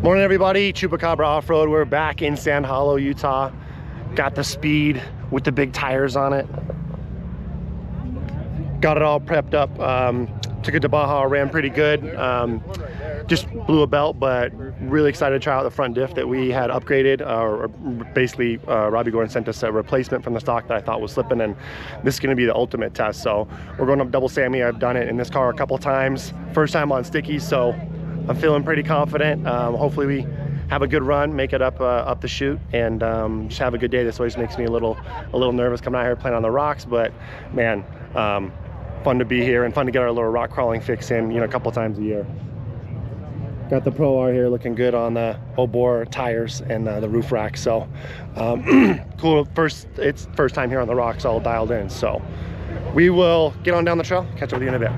Morning everybody, Chupacabra Offroad. We're back in Sand Hollow, Utah. Got the Speed with the big tires on it. Got it all prepped up. Took it to Baja, ran pretty good. Just blew a belt, but really excited to try out the front diff that we had upgraded. Basically, Robbie Gordon sent us a replacement from the stock that I thought was slipping, and this is gonna be the ultimate test. So we're going up double Sammy. I've done it in this car a couple times. First time on stickies, so I'm feeling pretty confident. Hopefully we have a good run, make it up the chute, and just have a good day. This always makes me a little nervous coming out here playing on the rocks, but man, fun to be here and fun to get our little rock crawling fix in, you know, a couple times a year. Got the Pro R here looking good on the Obor tires and the roof rack. So cool. It's first time here on the rocks, all dialed in. So we will get on down the trail. Catch up with you in a bit.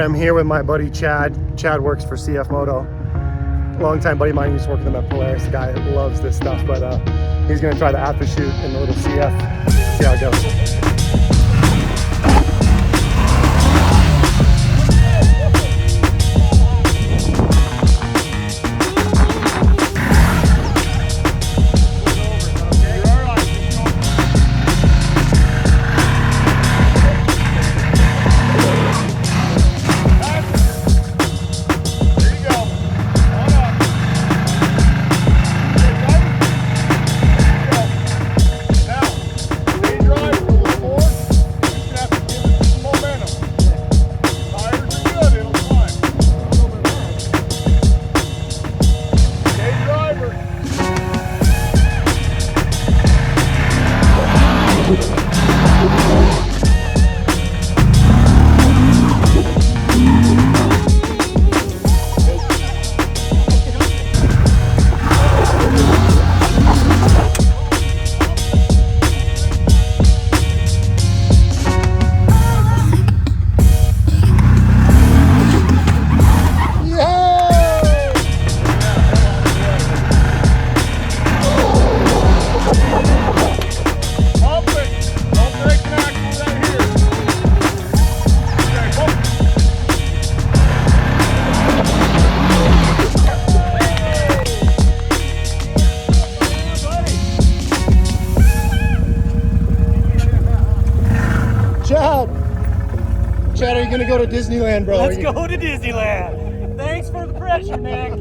right, I'm here with my buddy Chad. Chad works for CF Moto. Longtime buddy of mine used to work with him at Polaris. The guy loves this stuff, but he's gonna try the after shoot in the little CF. See how it goes. Chad, are you gonna go to Disneyland, bro? Let's go to Disneyland. Thanks for the pressure, Nick.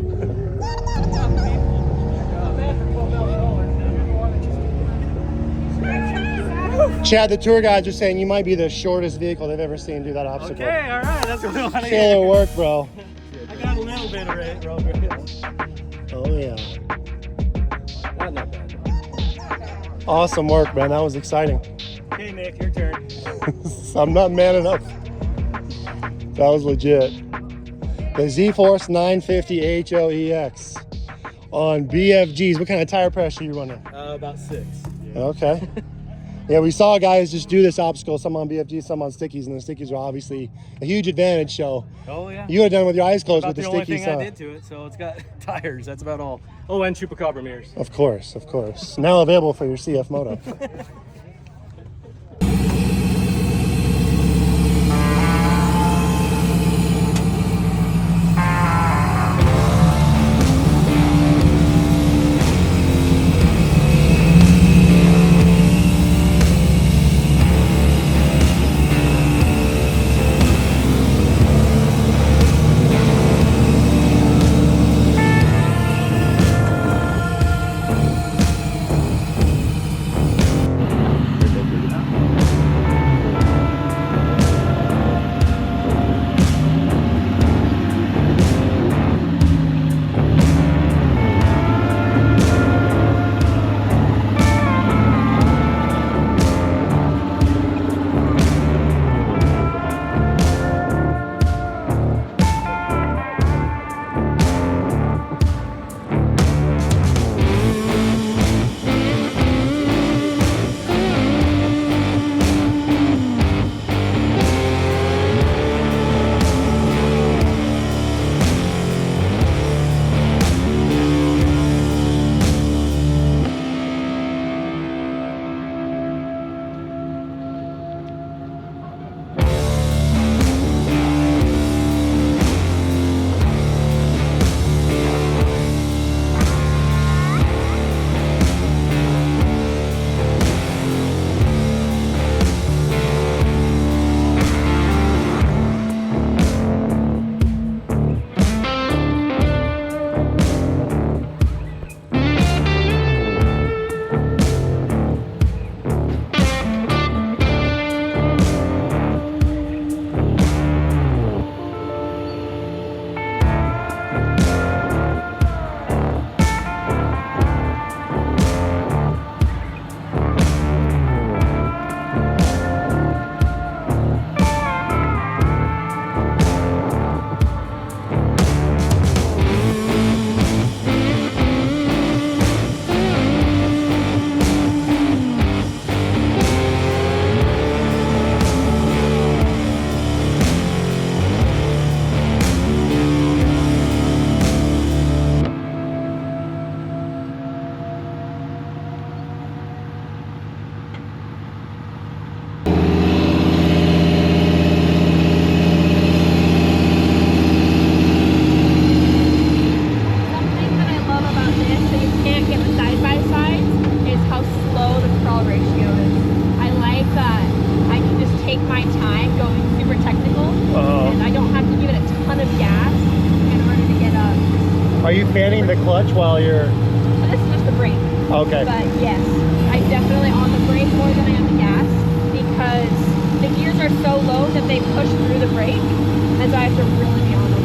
Chad, the tour guides are saying you might be the shortest vehicle they've ever seen do that obstacle. Okay, all right, that's what we want to Killer work, bro. I got a little bit of it, bro. Oh yeah. Not bad. Awesome work, man. That was exciting. Okay, Nick, your turn. I'm not man enough. That was legit. The Z-Force 950 HOEX on BFGs. What kind of tire pressure are you running? About 6. Yeah. Okay. Yeah, we saw guys just do this obstacle, some on BFGs, some on stickies, and the stickies are obviously a huge advantage. So oh yeah, you would have done with your eyes closed with the only stickies. Thing I did to it, so it's got tires. That's about all. Oh, and Chupacabra mirrors. Of course, of course. Now available for your CF Moto. don't have to give it a ton of gas in order to get up. Are you fanning the clutch while you're... So this is just the brake. Okay. But yes, I'm definitely on the brake more than I am the gas because the gears are so low that they push through the brake, and so I have to really be on them.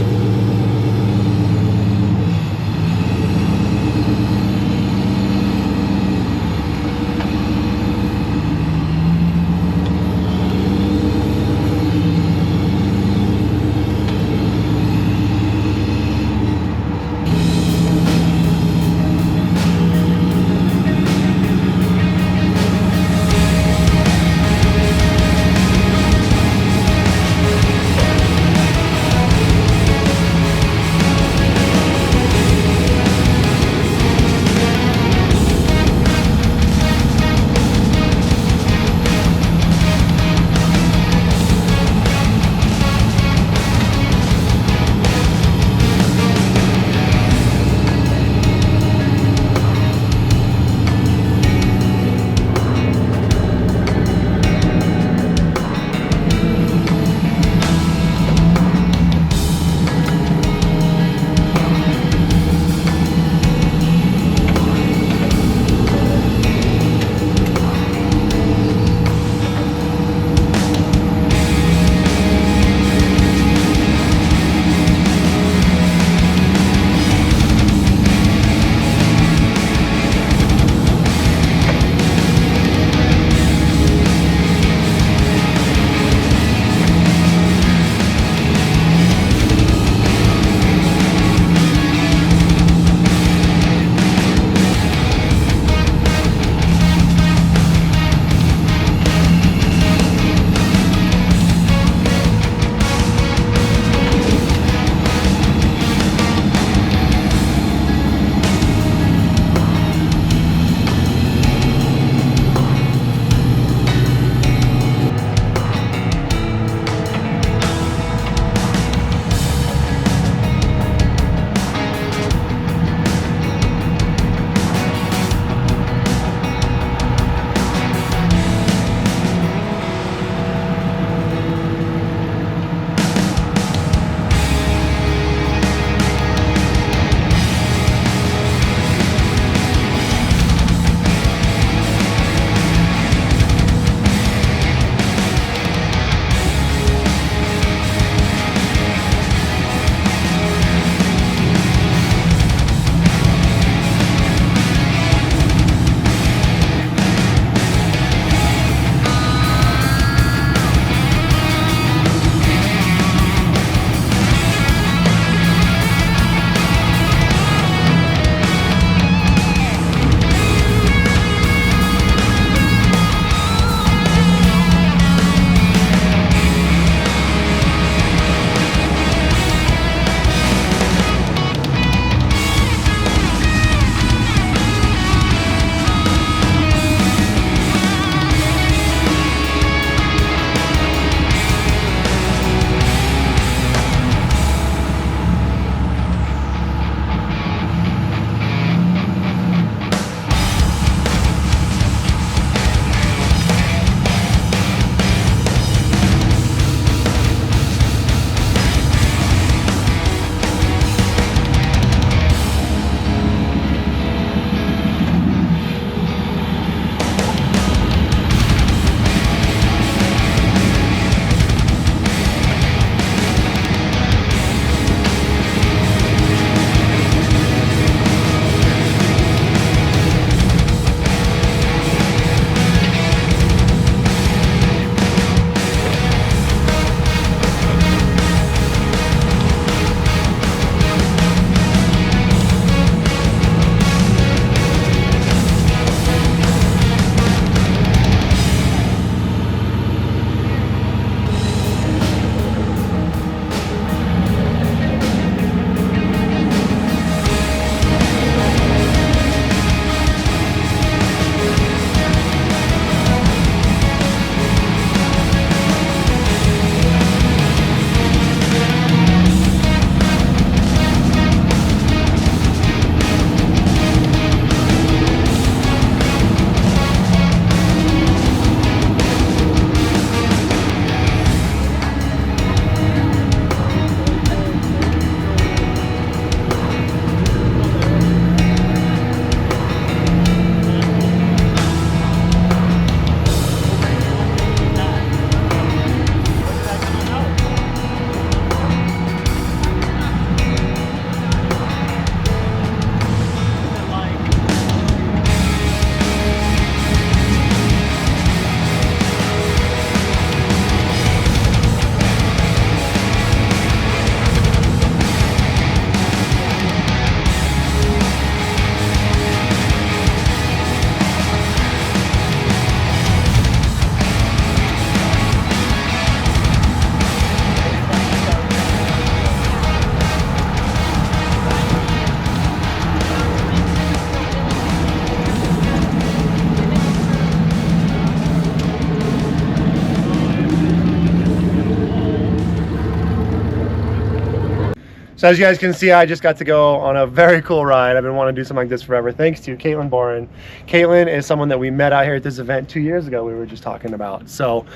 So as you guys can see, I just got to go on a very cool ride. I've been wanting to do something like this forever, thanks to Caitlin Boren. Caitlin is someone that we met out here at this event 2 years ago we were just talking about. So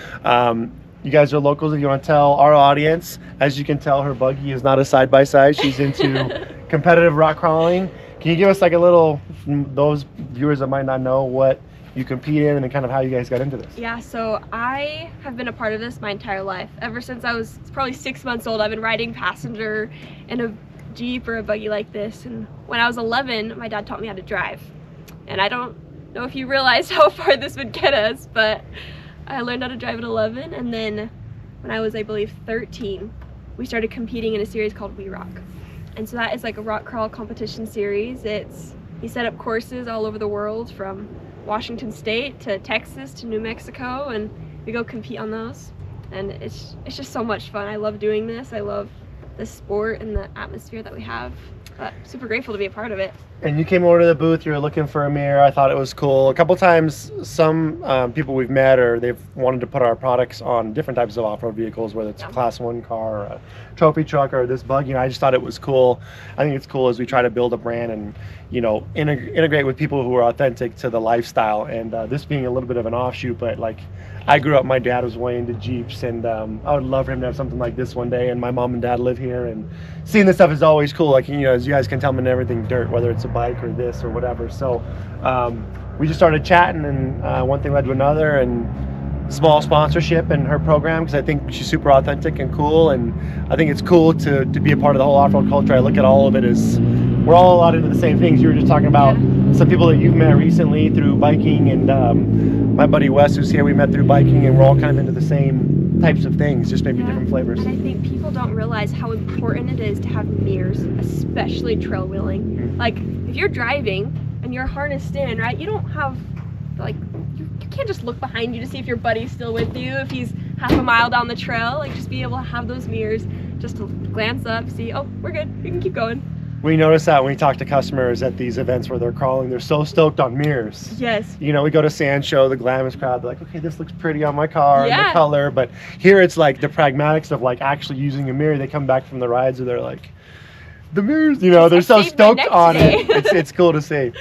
you guys are locals. If you want to tell our audience, as you can tell, her buggy is not a side-by-side. She's into competitive rock crawling. Can you give us like a little, those viewers that might not know what you compete in and then kind of how you guys got into this? Yeah, so I have been a part of this my entire life. Ever since I was probably 6 months old, I've been riding passenger in a Jeep or a buggy like this. And when I was 11, my dad taught me how to drive. And I don't know if you realize how far this would get us, but I learned how to drive at 11. And then when I was, I believe, 13, we started competing in a series called We Rock. And so that is like a rock crawl competition series. He set up courses all over the world, from Washington State to Texas to New Mexico, and we go compete on those. And it's just so much fun. I love doing this. I love the sport and the atmosphere that we have. But super grateful to be a part of it. And you came over to the booth, you were looking for a mirror. I thought it was cool. A couple times, some people we've met, or they've wanted to put our products on different types of off-road vehicles, whether it's a Class 1 car or a trophy truck or this buggy. And I just thought it was cool. I think it's cool as we try to build a brand and, you know, integrate with people who are authentic to the lifestyle. And this being a little bit of an offshoot, but like, I grew up, my dad was way into Jeeps, and I would love for him to have something like this one day. And my mom and dad live here, and seeing this stuff is always cool. Like, you know, as you guys can tell, I'm in everything dirt, whether it's a bike or this or whatever. So we just started chatting, and one thing led to another, and small sponsorship in her program, because I think she's super authentic and cool. And I think it's cool to be a part of the whole off-road culture. I look at all of it as we're all a lot into the same things. You were just talking about some people that you've met recently through biking, and my buddy Wes, who's here, we met through biking, and we're all kind of into the same types of things, just maybe different flavors. And I think people don't realize how important it is to have mirrors, especially trail wheeling. Like, if you're driving and you're harnessed in, right, you don't have, like, you can't just look behind you to see if your buddy's still with you, if he's half a mile down the trail. Like, just be able to have those mirrors, just to glance up, see, oh, we're good, we can keep going. We notice that when we talk to customers at these events where they're crawling, they're so stoked on mirrors. Yes. You know, we go to Sand Show, the glamorous crowd, they're like, okay, this looks pretty on my car, and the color. But here it's like the pragmatics of like actually using a mirror. They come back from the rides and they're like, the mirrors, you know, they're so stoked on it. It's cool to see.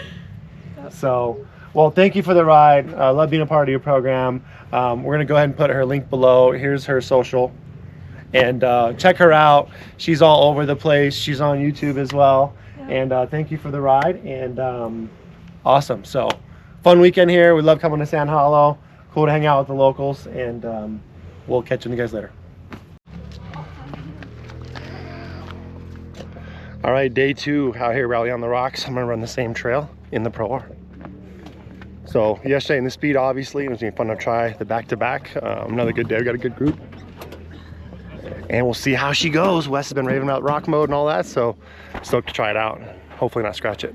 So, well, thank you for the ride. I love being a part of your program. We're going to go ahead and put her link below. Here's her social. And check her out. She's all over the place. She's on YouTube as well. And thank you for the ride. And awesome. So fun weekend here. We love coming to Sand Hollow. Cool to hang out with the locals. And we'll catch you guys later. All right, day 2 out here rally on the rocks. I'm gonna run the same trail in the Pro R. So yesterday in the speed, obviously, it was gonna be fun to try the back-to-back. Another good day. We got a good group. And we'll see how she goes. Wes has been raving about rock mode and all that, so stoked to try it out. Hopefully not scratch it.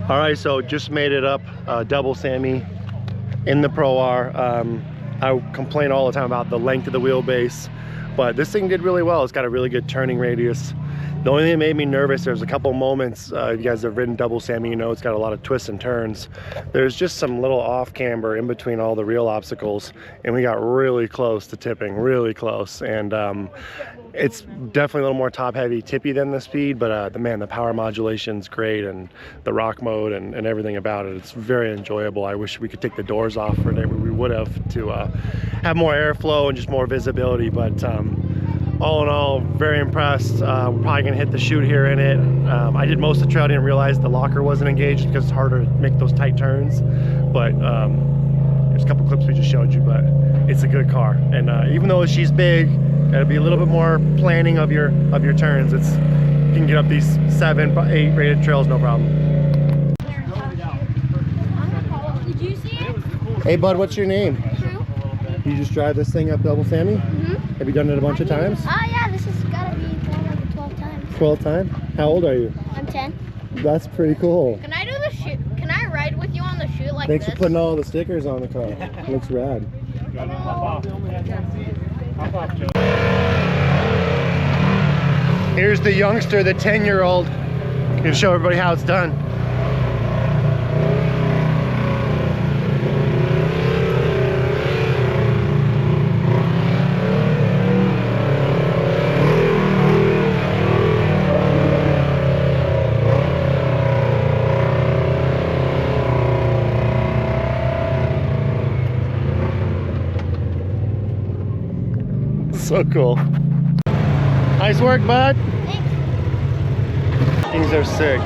All right, so just made it up, double Sammy in the Pro R. I complain all the time about the length of the wheelbase, but this thing did really well. It's got a really good turning radius. The only thing that made me nervous, there's a couple moments, if you guys have ridden double Sammy, you know it's got a lot of twists and turns. There's just some little off camber in between all the real obstacles, and we got really close to tipping, really close. And it's definitely a little more top heavy tippy than the Speed, but the power modulation's great, and the rock mode and everything about it, it's very enjoyable. I wish we could take the doors off for it. We would have to have more airflow and just more visibility, but all in all, very impressed. We're probably gonna hit the chute here in it. I did most of the trail, I didn't realize the locker wasn't engaged because it's harder to make those tight turns, but there's a couple clips we just showed you, but it's a good car. And even though she's big, gotta be a little bit more planning of your turns. You can get up these 7, 8 rated trails, no problem. Did you see it? Hey bud, what's your name? True. You just drive this thing up double Sammy? Mm-hmm. Have you done it a bunch of times? Oh yeah, this has gotta be one of the 12 times. 12 times? How old are you? I'm 10. That's pretty cool. Can I do the shoot? Can I ride with you on the shoot like Thanks this? for putting all the stickers on the car. Looks rad. Here's the youngster, the 10-year-old. Gonna show everybody how it's done. So cool. Nice work, bud. Thanks. Things are sick.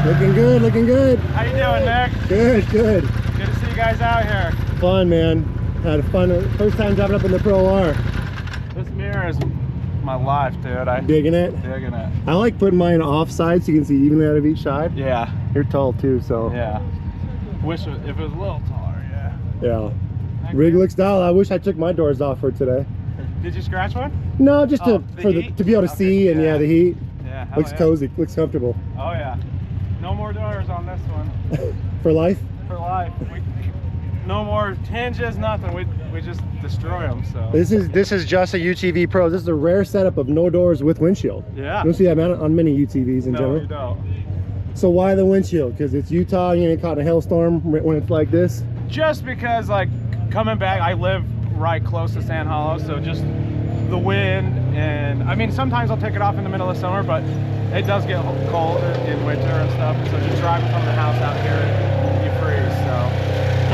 Looking good, looking good. How you doing, Nick? Good, good. Good to see you guys out here. Fun, man. Had a fun first time driving up in the Pro R. This mirror is my life, dude. Digging it? Digging it. I like putting mine offside so you can see evenly out of each side. Yeah. You're tall too, so. Yeah. Wish if it was a little taller, yeah. Yeah. Rig looks dialed. I wish I took my doors off for today. Did you scratch one? No, just Oh, to be able to see, and yeah, the heat. Yeah. hell Looks yeah. cozy, looks comfortable. Oh yeah. No more doors on this one. For life? For life. No more hinges, nothing. We just destroy them. So. This is just a UTV Pro. This is a rare setup of no doors with windshield. Yeah. You don't see that on many UTVs in No, general. you don't. So why the windshield? Because it's Utah, you get caught in a hailstorm when it's like this? Just because, like, coming back, I live right close to Sand Hollow, so just the wind, and I mean, sometimes I'll take it off in the middle of summer, but it does get cold in winter and stuff, so just driving from the house out here, you freeze, so.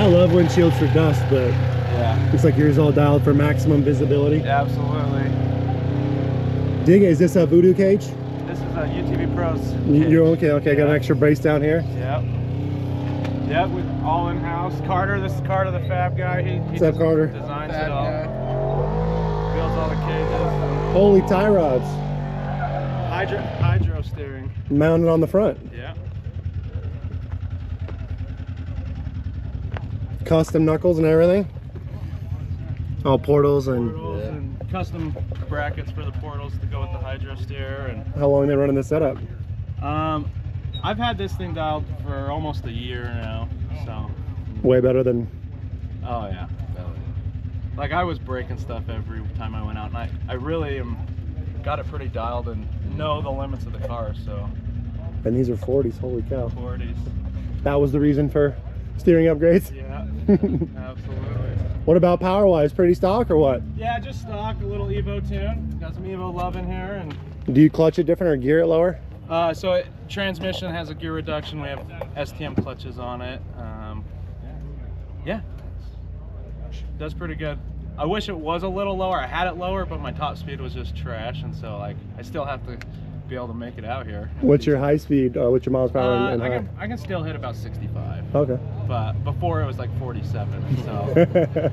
I love windshields for dust, but yeah, looks like yours all dialed for maximum visibility. absolutely. Dig it. Is this a Voodoo cage? This is a UTV Pros cage. You're okay, okay, got an extra brace down here? Yep. Yep, with all in-house. Carter, this is Carter, the fab guy. He What's up, Carter? designs it all. Builds all the cages. Holy tie rods. Hydro steering. Mounted on the front. Yeah. Custom knuckles and everything. All portals and custom brackets for the portals to go with the hydro steer. And How long they running this setup? I've had this thing dialed for almost a year now, so. Way better than. Oh yeah, like I was breaking stuff every time I went out, and I really got it pretty dialed and know the limits of the car. So. And these are 40s. Holy cow. 40s. That was the reason for steering upgrades. Yeah, absolutely. What about power wise? Pretty stock or what? Yeah, just stock, a little Evo tune. Got some Evo love in here, and. Do you clutch it different or gear it lower? Transmission has a gear reduction. We have STM clutches on it. Yeah, does pretty good. I wish it was a little lower. I had it lower, but my top speed was just trash, and so like I still have to be able to make it out here. What's your high speed? What's your miles per hour and high? I can still hit about 65. Okay. But before it was like 47. So.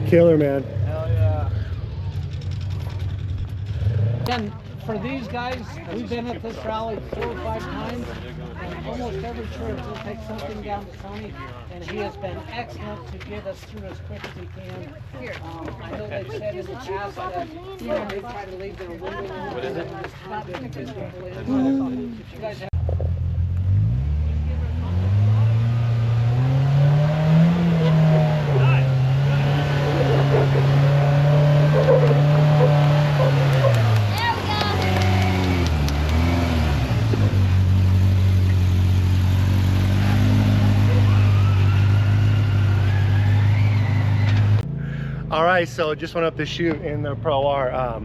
Killer, man. Hell yeah. And for these guys, we've been at this rally 4 or 5 times, and almost every trip we'll take something down to Tony, and he has been excellent to get us through as quick as he can. I know they've said in the past that they try to leave their window. What is it? If you guys have All right, so just went up the chute in the Pro R.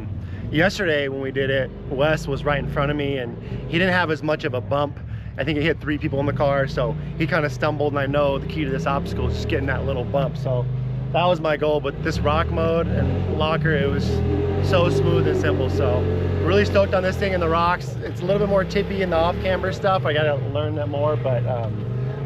Yesterday when we did it, Wes was right in front of me and he didn't have as much of a bump. I think he hit 3 people in the car, so he kind of stumbled, and I know the key to this obstacle is just getting that little bump. So that was my goal, but this rock mode and locker, it was so smooth and simple. So really stoked on this thing in the rocks. It's a little bit more tippy in the off-camber stuff. I gotta learn that more, but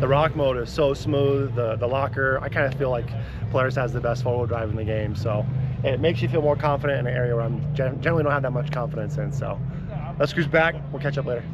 the rock mode is so smooth. The locker, I kind of feel like Polaris has the best four-wheel drive in the game, so it makes you feel more confident in an area where I'm generally don't have that much confidence in. So let's cruise back. We'll catch up later.